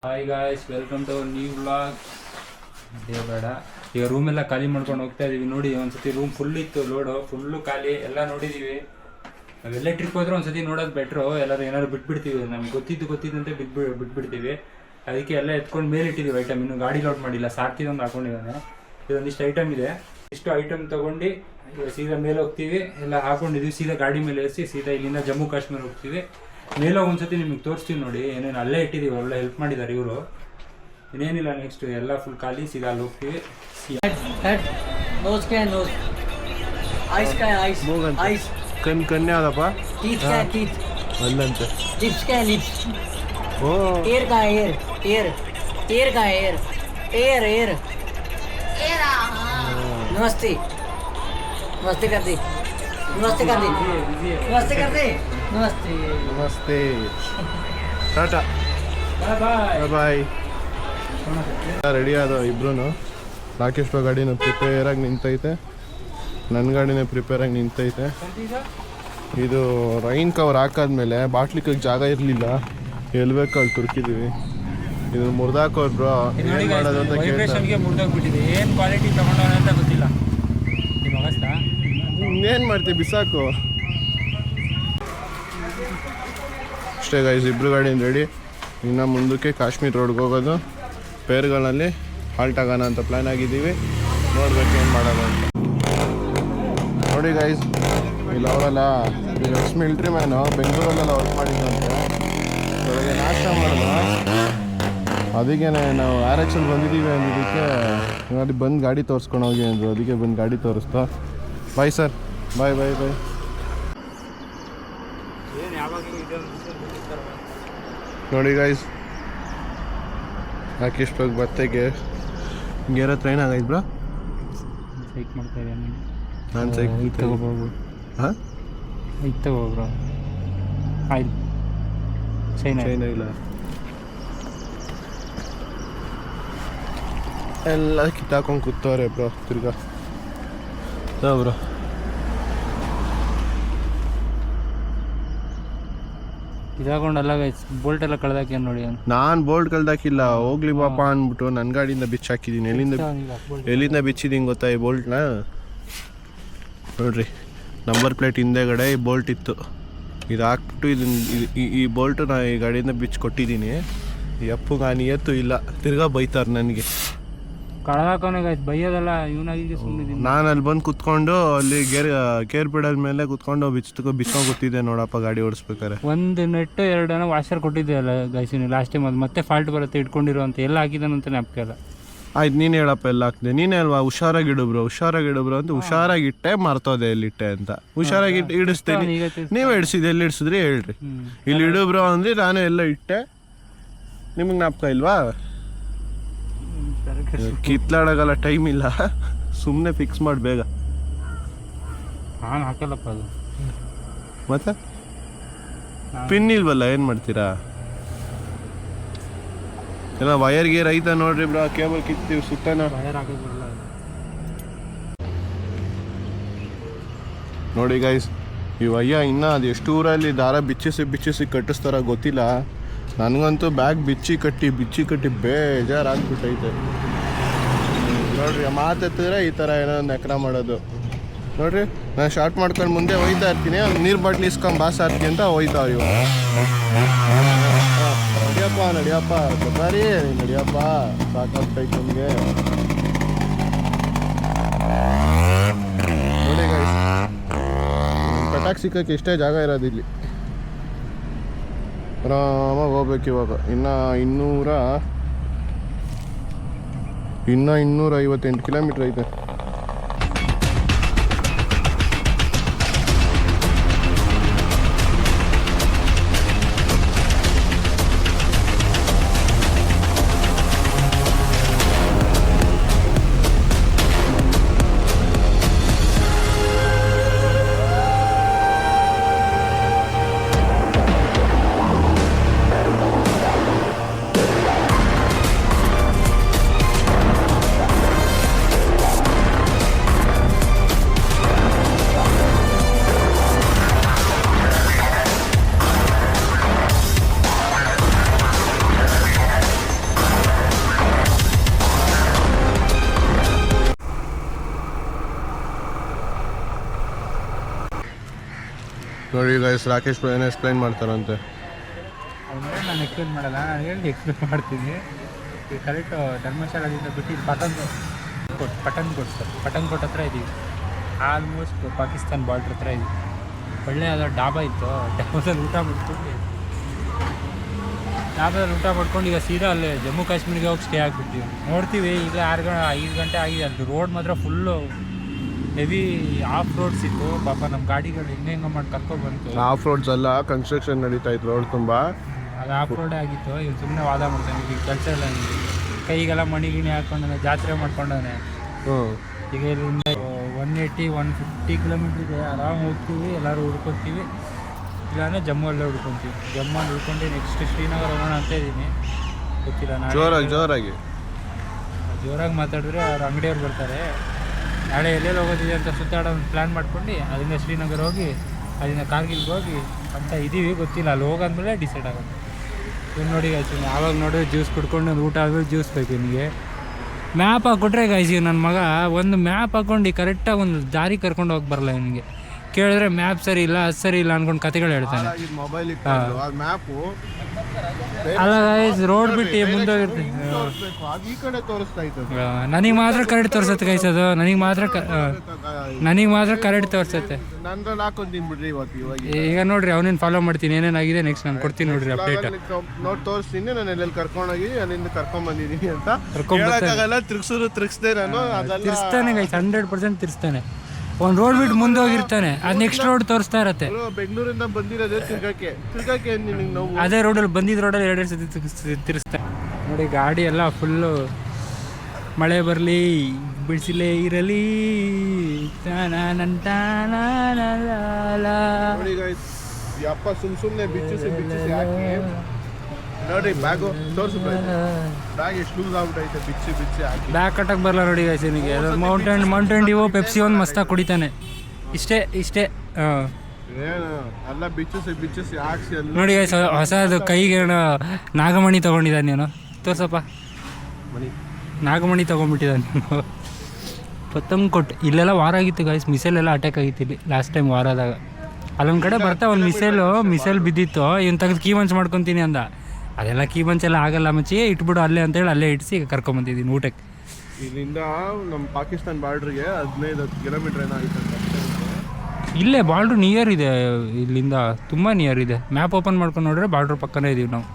Hi guys, welcome to new vlog. ಬೇಡ ಈಗ ರೂಮೆಲ್ಲ ಖಾಲಿ ಮಾಡ್ಕೊಂಡು ಹೋಗ್ತಾ ಇದೀವಿ. ನೋಡಿ, ಒಂದ್ಸತಿ ರೂಮ್ ಫುಲ್ ಇತ್ತು, ಲೋಡು ಫುಲ್ಲು ಖಾಲಿ ಎಲ್ಲ ನೋಡಿದ್ದೀವಿ. ನಾವೆಲ್ಲ ಟ್ರಿಪ್ ಹೋದ್ರೆ ಒಂದ್ಸತಿ ನೋಡೋದು ಬೆಟ್ರು. ಎಲ್ಲರೂ ಏನಾದ್ರು ಬಿಟ್ಬಿಡ್ತೀವಿ, ನಮ್ಗೆ ಗೊತ್ತಿದ್ದಂತೆ ಬಿಟ್ಬಿಡ್ತೀವಿ. ಅದಕ್ಕೆ ಎಲ್ಲ ಎತ್ಕೊಂಡು ಮೇಲೆ ಇಟ್ಟಿದ್ದೀವಿ ಐಟಮ್. ಇನ್ನೂ ಗಾಡಿ ಲೋಡ್ ಮಾಡಿಲ್ಲ, ಸಾಕಿದೊಂದು ಹಾಕೊಂಡಿದ್ದಾನೆ. ಇದೊಂದಿಷ್ಟು ಐಟಮ್ ಇದೆ. ಇಷ್ಟು ಐಟಮ್ ತೊಗೊಂಡು ಸೀದಾ ಮೇಲೆ ಹೋಗ್ತೀವಿ. ಎಲ್ಲ ಹಾಕೊಂಡಿದ್ದೀವಿ, ಸೀದಾ ಗಾಡಿ ಮೇಲೆ ಏರಿಸಿ ಸೀದಾ ಇಲ್ಲಿಂದ ಜಮ್ಮು ಕಾಶ್ಮೀರ ಹೋಗ್ತೀವಿ. ಮೇಲೆ ಒಂದ್ಸತಿ ನಿಮಗೆ ತೋರಿಸ್ತೀವಿ ನೋಡಿ, ಏನೇನು ಅಲ್ಲೇ ಇಟ್ಟಿದ್ದೀವಿ. ಒಳ್ಳೆ ಹೆಲ್ಪ್ ಮಾಡಿದ್ದಾರೆ ಇವರು. ಇನ್ನೇನಿಲ್ಲ, ನೆಕ್ಸ್ಟ್ ಎಲ್ಲ ಫುಲ್ ಖಾಲಿ, ಸೀದಾ ಅಲ್ಲಿ ಹೋಗ್ತೀವಿ. ಕನ್ನೆ ಅದಪ್ಪ ಅಲ್ಲಂತೆ लिप्स का है लिप्स एयर का है एयर का है एयर नमस्ते नमस्ते कर दे नमस्ते कर दे नमस्ते कर दे नमस्ते ನಮಸ್ತೆ ಟಾಟಾ ಬಾಯ್ ಬಾಯ್. ರೆಡಿ ಆದ ಇಬ್ರು. ರಾಕೇಶ್ ಗಾಡಿನ ಪ್ರಿಪೇರ್ ಆಗಿ ನಿಂತೈತೆ, ನನ್ನ ಗಾಡಿನೇ ಪ್ರಿಪೇರ್ ಆಗಿ ನಿಂತೈತೆ. ಇದು ರೈನ್ ಕವರ್ ಹಾಕಾದ್ಮೇಲೆ ಬಾಟ್ಲಿಕ್ಕೆ ಜಾಗ ಇರಲಿಲ್ಲ, ಎಲ್ಲಿ ಬೇಕು ಅಲ್ಲಿ ತುರ್ಕಿದ್ದೀವಿ. ಇದು ಮುರಿದಾಕೋರ್ ಬ್ರೋ, ಏನು ಮಾಡೋದು ಅಂತ ವೈಬ್ರೇಷನ್ಗೆ ಮುರಿದೋಗ್ಬಿಟ್ಟಿದೆ. ಏನು ಕ್ವಾಲಿಟಿ ತೊಗೊಂಡವನೆ ಅಂತ ಗೊತ್ತಿಲ್ಲ. ಇನ್ನೇನು ಮಾಡ್ತೀವಿ, ಬಿಸಾಕು ಅಷ್ಟೇ ಗೈಸ್. ಇಬ್ರು ಗಾಡಿನ ರೆಡಿ. ಇನ್ನು ಮುಂದಕ್ಕೆ ಕಾಶ್ಮೀರ್ ರೋಡ್ಗೆ ಹೋಗೋದು. ಪೇರ್ಗಳಲ್ಲಿ ಹಾಲ್ಟ್ ಆಗೋಣ ಅಂತ ಪ್ಲ್ಯಾನ್ ಆಗಿದ್ದೀವಿ. ನೋಡ್ಬೇಕು ಏನು ಮಾಡೋದು ಅಂತ. ನೋಡಿ ಗೈಸ್, ಇಲ್ಲಿ ಅವರೆಲ್ಲ ಎಕ್ಸ್ ಮಿಲ್ಟ್ರಿ ಮ್ಯಾನು ಬೆಂಗಳೂರಲ್ಲೆಲ್ಲ ವರ್ಕ್ ಮಾಡಿದ್ದಂತೆ. ಬೆಳಗ್ಗೆ ನಾಷ್ಟ ಮಾಡೋದು, ಅದಕ್ಕೆ ನಾವು RX ಅಲ್ಲಿ ಬಂದಿದ್ದೀವಿ ಅಂದಿದ್ದಕ್ಕೆ ಅಲ್ಲಿ ಬಂದು ಗಾಡಿ ತೋರಿಸ್ಕೊಂಡು ಹೋಗಿ ಅಂದರು. ಅದಕ್ಕೆ ಬಂದು ಗಾಡಿ ತೋರಿಸ್ತಾ. ಬಾಯ್ ಸರ್, ಬಾಯ್ ಬಾಯ್ ಬಾಯ್. ನೋಡಿ ಗೈಸ್, ರಾಕೇಶ್ ಬಗ್ಗೆ ಬತ್ತೆಗೆ ಗೇರ ಟ್ರೈನ್ ಆಗೈತೆ ಬ್ರೋ. ಸೈಕ್ ಮಾಡ್ತಾ ಇದ್ದಾನೆ ನಾನು ಸೈಕ್ ತಗೋಬೋದು. ಹಾಂ ಇದು ತಗೋ ಬ್ರೋ. ಆಯ್ತು, ಚೈನಾ ಇಲ್ಲ, ಎಲ್ಲ ಕಿತ್ತಾಕೊಂಡು ಕೂತವ್ರೆ ಬ್ರೋ. ತಿರ್ಗಾ ಬ್ರೋ, ಇದಾಗೊಂಡಲ್ಲ ಗೈಸ್, ಬೋಲ್ಟ್ ಎಲ್ಲ ಕಳ್ದಾಕಿ ನೋಡಿ. ನಾನು ಬೋಲ್ಟ್ ಕಳ್ದಾಕಿಲ್ಲ, ಹೋಗ್ಲಿ ಪಾಪ ಅಂದ್ಬಿಟ್ಟು ನನ್ನ ಗಾಡಿಯಿಂದ ಬಿಚ್ಚಿ ಹಾಕಿದ್ದೀನಿ. ಎಲ್ಲಿಂದ ಬಿಚ್ಚಿದ್ದೀನಿ ಗೊತ್ತಾ ಈ ಬೋಲ್ಟ್ನ? ನೋಡ್ರಿ, ನಂಬರ್ ಪ್ಲೇಟ್ ಹಿಂದೆಗಡೆ ಈ ಬೋಲ್ಟ್ ಇತ್ತು. ಇದು ಹಾಕ್ಬಿಟ್ಟು ಈ ಬೋಲ್ಟು ನಾನು ಈ ಗಾಡಿಯಿಂದ ಬಿಚ್ಚಿ ಕೊಟ್ಟಿದ್ದೀನಿ. ಯಪ್ಪು ನಾನು ಎತ್ತು ಇಲ್ಲ, ತಿರ್ಗಾ ಬೈತಾರೆ ನನಗೆ. ಕಳ್ದಾಕೋನೆ ಗೈಸ್, ಬೈಯೋದಲ್ಲ ಇವನಾಗಿ ಸುಮ್ಮನೆ. ನಾನು ಅಲ್ಲಿ ಬಂದು ಕುತ್ಕೊಂಡು ಅಲ್ಲಿ ಕೇರ್ ಪೆಡಲ್ ಮೇಲೆ ಕುತ್ಕೊಂಡು ಬಿಚ್ಕೊಂಡು ಕೂತಿದ್ದೆ ನೋಡಪ್ಪ ಗಾಡಿ ಓಡಿಸ್ಬೇಕಾರೆ. ಒಂದು ನೆಟ್ಟು 2 ವಾಷರ್ ಕೊಟ್ಟಿದ್ದೆ ಅಲ್ಲ ಗೈಸ್ ಲಾಸ್ಟ್ ಟೈಮ್. ಅದು ಮತ್ತೆ ಫಾಲ್ಟ್ ಬರುತ್ತೆ ಇಟ್ಕೊಂಡಿರೋ ಅಂತ. ಎಲ್ಲ ಹಾಕಿದಾನಂತ ನೆನಪಿಲ್ಲ. ಆಯ್ತು, ನೀನು ಹೇಳಪ್ಪ ಎಲ್ಲ ಹಾಕ್ದೆ. ನೀನೇ ಅಲ್ವಾ ಹುಷಾರಾಗಿಡು ಬ್ರೋ ಅಂತ. ಹುಷಾರಾಗಿಟ್ಟೆ, ಮರ್ತೋದೆ ಎಲ್ಲಿಟ್ಟೆ ಅಂತ. ಹುಷಾರಾಗಿ ಇಡಿಸ್ತೇನೆ, ನೀವೇ ಇಡಿಸಿದೆ. ಎಲ್ಲಿ ಇಡಿಸಿದ್ರಿ ಹೇಳ್ರಿ. ಇಲ್ಲಿ ಇಡು ಬ್ರೋ ಅಂದ್ರೆ ನಾನು ಎಲ್ಲ ಇಟ್ಟೆ, ನಿಮಗೆ ಜ್ಞಾಪಕ ಇಲ್ವಾ? ಕಿತ್ಲಾಡೋಗಲ್ಲ, ಟೈಮ್ ಇಲ್ಲ, ಸುಮ್ಮನೆ ಫಿಕ್ಸ್ ಮಾಡಿ ಬೇಗ. ನಾನು ಹಾಕಲ್ಲಪ್ಪ ಅದು. ಮತ್ತೆ ಪಿನ್ ಇಲ್ವಲ್ಲ, ಏನು ಮಾಡ್ತೀರಾ? ಎಲ್ಲ ವಯರ್ ಗೇರ್ ಐತಾ ನೋಡ್ರಿ ಬ್ರೋ. ಕೇಬಲ್ ಕಿತ್ತೀವಿ ಸುತ್ತನ. ನೋಡಿ ಗೈಸ್, ಈ ವಯ್ಯ ಇನ್ನ ಅದು ಎಷ್ಟು ಊರಲ್ಲಿ ದಾರ ಬಿಚ್ಚಿಸಿ ಕಟ್ಟಿಸ್ತಾರ ಗೊತ್ತಿಲ್ಲ. ನನಗಂತೂ ಬ್ಯಾಗ್ ಬಿಚ್ಚಿ ಕಟ್ಟಿ ಬೇಜಾರಾಗ್ಬಿಟ್ಟೈತೆ. ನೋಡ್ರಿ, ಮಾತೆತ್ತಿದ್ರೆ ಈ ಥರ ಏನೋ ಒಂದು ಎಕ್ರ ಮಾಡೋದು. ನೋಡ್ರಿ, ನಾನು ಶಾರ್ಟ್ ಮಾಡ್ಕೊಂಡು ಮುಂದೆ ಹೋಯ್ತಾ ಇರ್ತೀನಿ, ನೀರು ಬಾಟ್ಲಿ ಇಸ್ಕೊಂಡು ಬಾಸ್ ಆಡ್ತೀನಿ ಅಂತ ಹೋಯ್ತಾವ ಇವ. ನಡಿಯಪ್ಪ ಬರೀ ನಡಿಯಪ್ಪ, ಸಾಕಾಗ್ತೈತೆ ನಮಗೆ. ನೋಡಿ ಗೈಸ್, ಪಟಾಕ್ ಸಿಕ್ಕಕ್ಕೆ ಇಷ್ಟೇ ಜಾಗ ಇರೋದು ಇಲ್ಲಿ. ಆರಾಮಾಗಿ ಹೋಗ್ಬೇಕು ಇವಾಗ. ಇನ್ನು 258 ಕಿಲೋಮೀಟ್ರ್ ಐತೆ. ನೋಡಿ ಗೈಸ್ ರಾಕೇಶ್ ಏನೋ ಎಕ್ಸ್ಪ್ಲೈನ್ ಮಾಡ್ತಾರಂತೆ. ನಾನು ಎಕ್ಸ್ಪ್ಲೇನ್ ಮಾಡಲ್ಲ, ನಾನು ಹೇಳಿ ಎಕ್ಸ್ಪ್ಲೇನ್ ಮಾಡ್ತೀನಿ. ಈಗ ಕರೆಕ್ಟು ಧರ್ಮಶಾಲಾದಿಂದ ಬಿಟ್ಟು ಪಠಾನ್ಕೋಟ್ ಹತ್ರ ಇದ್ದೀವಿ. ಆಲ್ಮೋಸ್ಟ್ ಪಾಕಿಸ್ತಾನ್ ಬಾರ್ಡ್ರ್ ಹತ್ರ ಇದ್ದೀವಿ. ಒಳ್ಳೆ ಅದು ಡಾಬಾ ಇತ್ತು, ಡಾಬಾದಲ್ಲಿ ಊಟ ಮಾಡ್ಕೊಂಡು ಈಗ ಸೀದಾ ಅಲ್ಲೇ ಜಮ್ಮು ಕಾಶ್ಮೀರಿಗೆ ಹೋಗಿ ಸ್ಟೇ ಆಗಿಬಿಡ್ತೀವಿ. ನೋಡ್ತೀವಿ ಈಗ 5 ಗಂಟೆ ಆಗಿದೆ. ಅಲ್ಲಿ ರೋಡ್ ಮಾತ್ರ ಫುಲ್ಲು ಹೆವಿ ಆಫ್ ರೋಡ್ಸ್ ಇತ್ತು. ಪಾಪ ನಮ್ಮ ಗಾಡಿಗಳು ಹೆಂಗೆ ಮಾಡಿ ಕರ್ಕೊಬಂತು. ಆಫ್ ರೋಡ್ಸ್ ಅಲ್ಲ, ಕನ್ಸ್ಟ್ರಕ್ಷನ್ ನಡೀತಾ ಇತ್ತು ರೋಡ್ ತುಂಬ. ಅದು ಆಫ್ ರೋಡೇ ಆಗಿತ್ತು. ಇವ್ನು ಸುಮ್ಮನೆ ವಾದ ಮಾಡ್ತಾನೆ, ಈಗ ಕೆಲಸ ಇಲ್ಲ, ಕೈಗೆಲ್ಲ ಮಣಿ ಗಿಣಿ ಹಾಕ್ಕೊಂಡಾನೆ, ಜಾತ್ರೆ ಮಾಡ್ಕೊಂಡಾನೆ. ಈಗ ಇಲ್ಲಿಂದ 180-150 ಕಿಲೋಮೀಟ್ರ್ ಇದೆ. ಆರಾಮ್ ಹೋಗ್ತೀವಿ, ಎಲ್ಲರೂ ಹುಡ್ಕೊತೀವಿ. ಇಲ್ಲಾಂದರೆ ಜಮ್ಮುವಲ್ಲೇ ಹುಡ್ಕೊತೀವಿ. ಜಮ್ಮಲ್ಲಿ ಹುಡ್ಕೊಂಡು ನೆಕ್ಸ್ಟ್ ಶ್ರೀನಗರ ಹೋಗೋಣ ಅಂತ ಇದ್ದೀನಿ. ಗೊತ್ತಿಲ್ಲ, ಜೋರಾಗಿ ಮಾತಾಡಿದ್ರೆ ಅವ್ರ ಅಂಗಡಿಯವ್ರು ಬರ್ತಾರೆ. ನಾಳೆ ಎಲ್ಲೆಲ್ಲಿ ಹೋಗೋದಿದೆ ಅಂತ ಸುತ್ತಾಡೋ ಪ್ಲ್ಯಾನ್ ಮಾಡ್ಕೊಂಡು ಅದರಿಂದ ಶ್ರೀನಗರ ಹೋಗಿ ಅದರಿಂದ ಕಾರ್ಗಿಲ್ಗೆ ಹೋಗಿ ಅಂತ ಇದ್ದೀವಿ. ಗೊತ್ತಿಲ್ಲ, ಅಲ್ಲಿ ಹೋಗಾದ್ಮೇಲೆ ಡಿಸೈಡ್ ಆಗೋದು. ಇನ್ನು ನೋಡಿ ಗಾಯ್ಸಿ, ಆವಾಗ ನೋಡಿದ್ರೆ ಜ್ಯೂಸ್ ಕುಡ್ಕೊಂಡು ಊಟ ಆದ್ಮೇಲೆ ಜ್ಯೂಸ್ ಬೇಕು ನಿಮಗೆ. ಮ್ಯಾಪ್ ಹಾಕ್ಕೊಟ್ರೆ ಗಾಯ್ಸಿ ನನ್ನ ಮಗ ಒಂದು ಮ್ಯಾಪ್ ಹಾಕ್ಕೊಂಡು ಕರೆಕ್ಟಾಗಿ ಒಂದು ದಾರಿ ಕರ್ಕೊಂಡು ಹೋಗಿ ಬರಲ್ಲ ಇವನಿಗೆ. ಕೇಳಿದ್ರೆ ಮ್ಯಾಪ್ ಸರಿ ಇಲ್ಲ, ಅದು ಸರಿ ಇಲ್ಲ ಅಂದ್ಕೊಂಡು ಕತೆಗಳು ಹೇಳ್ತಾನೆ. ಅಲ್ಲ ಗಾಯ್ಸ್, ರೋಡ್ ಬಿಟ್ಟು ಮುಂದೆ ನನಗೆ ಮಾತ್ರ ಕರೆಕ್ಟ್ ತೋರಿಸುತ್ತೆ ಗಾಯ್ಸ್. ಅದು ನನಗೆ ಮಾತ್ರ ಕರೆಕ್ಟ್ ತೋರಿಸುತ್ತೆ. ಈಗ ನೋಡ್ರಿ, ಅವನೇನು ಫಾಲೋ ಮಾಡ್ತೀನಿ, ಏನೇನಾಗಿದೆ ನೆಕ್ಸ್ಟ್ ನಾನು ಕೊಡ್ತೀನಿ ನೋಡ್ರಿ ಅಪ್ಡೇಟ್. ನೋಡಿ ತೋರಿಸ್ತೀನಿ, ನಾನು ಎಲ್ಲೆಲ್ಲಿ ಕರ್ಕೊಂಡೋಗಿ ಅಲ್ಲಿಂದ ಕರ್ಕೊಂಡ್ಬಂದಿದ್ದೀನಿ ಅಂತ. ತಿರ್ಸ್ತಾನೆ ಗೈಸ್, 100% ತಿರ್ಸ್ತಾನೆ. ಒಂದು ರೋಡ್ ಬಿಟ್ಟು ಮುಂದೆ ಹೋಗಿರ್ತಾನೆ, ಅದು ನೆಕ್ಸ್ಟ್ ರೋಡ್ ತೋರಿಸ್ತಾ ಇರತ್ತೆ. ಬೆಂಗಳೂರಿಂದ ಬಂದಿರೋದೇ ತಿರ್ಗಕ್ಕೆ ಅದೇ ರೋಡಲ್ಲಿ ಬಂದಿದ್ದ ರೋಡಲ್ಲಿ 2 ಸತಿ ತಿರ್ಸ್ತಾನೆ ನೋಡಿ. ಗಾಡಿ ಎಲ್ಲ ಫುಲ್ಲು ಮಳೆ ಬರಲಿ ಬಿಡಿಸಿಲೇ ಇರಲಿ ಅಪ್ಪ ಸುಮ್ಮನೆ ಬಿಚ್ಚಿಸಿ ಹಾಕಿ ನೋಡ್ರಿ. ಬ್ಯಾಗು ತೋರಿಸು, ಬ್ಯಾಗ್ ಎಷ್ಟು ಲೂಸ್ ಆಗ್ಬಿಟ್ಟೈತೆ, ಬಿಚ್ಚಿ ಹಾಕಿ. ಬ್ಯಾಗ್ ಕಟ್ಟಕ್ಕೆ ಬರಲ್ಲ ನೋಡಿ ಗೈಸನಿಗೆ. ಅದು ಮೌಂಟೇನ್ ಡಿವೋ ಪೆಪ್ಸಿ ಒಂದು ಮಸ್ತಾಗಿ ಕುಡಿತಾನೆ. ಇಷ್ಟೇ ಏನು ಎಲ್ಲ ಬಿಚ್ಚಿಸಿ ಹಾಕ್ಸಿ ಅಲ್ಲಿ ನೋಡಿ ಗೈಸ್. ಹೊಸದು ಕೈಗೆ ನಾಗಮಣಿ ತೊಗೊಂಡಿದ್ದಾನೆ. ನೀನು ತೋರ್ಸಪ್ಪ, ನಾಗಮಣಿ ತೊಗೊಂಡ್ಬಿಟ್ಟಿದ್ದಾನೆ ನೀನು. ಪತಂಗ್ಕೋಟ್ ಇಲ್ಲೆಲ್ಲ ವಾರ ಆಗಿತ್ತು ಗೈಸ್. ಮಿಸೈಲೆಲ್ಲ ಅಟ್ಯಾಕ್ ಆಗಿತ್ತು ಇಲ್ಲಿ ಲಾಸ್ಟ್ ಟೈಮ್ ವಾರದಾಗ. ಅಲ್ಲೊಂದು ಕಡೆ ಬರ್ತಾ ಒಂದು ಮಿಸೈಲ್ ಬಿದ್ದಿತ್ತು. ಇವ್ನು ತೆಗೆದು ಕೀ ಮಂಚ್ ಮಾಡ್ಕೊತೀನಿ ಅಂದ. ಅದೆಲ್ಲ ಕೀ ಮಂಚ್ ಎಲ್ಲ ಆಗಲ್ಲ ಮಚ್ಚಿ, ಇಟ್ಬಿಡು ಅಲ್ಲೇ ಅಂತೇಳಿ ಅಲ್ಲೇ ಇಡಿಸಿ ಕರ್ಕೊಂಬಂದಿದ್ದೀನಿ ಊಟಕ್ಕೆ. ಇಲ್ಲಿಂದ ನಮ್ಮ ಪಾಕಿಸ್ತಾನ್ ಬಾರ್ಡ್ರಿಗೆ 15 ಕಿಲೋಮೀಟ್ರ್ ಏನಾಗಿತ್ತು. ಇಲ್ಲೇ ಬಾರ್ಡ್ರು ನಿಯರ್ ಇದೆ, ಇಲ್ಲಿಂದ ತುಂಬ ನಿಯರ್ ಇದೆ. ಮ್ಯಾಪ್ ಓಪನ್ ಮಾಡ್ಕೊಂಡು ನೋಡಿದ್ರೆ ಬಾರ್ಡ್ರ್ ಪಕ್ಕನೇ ಇದೀವಿ ನಾವು.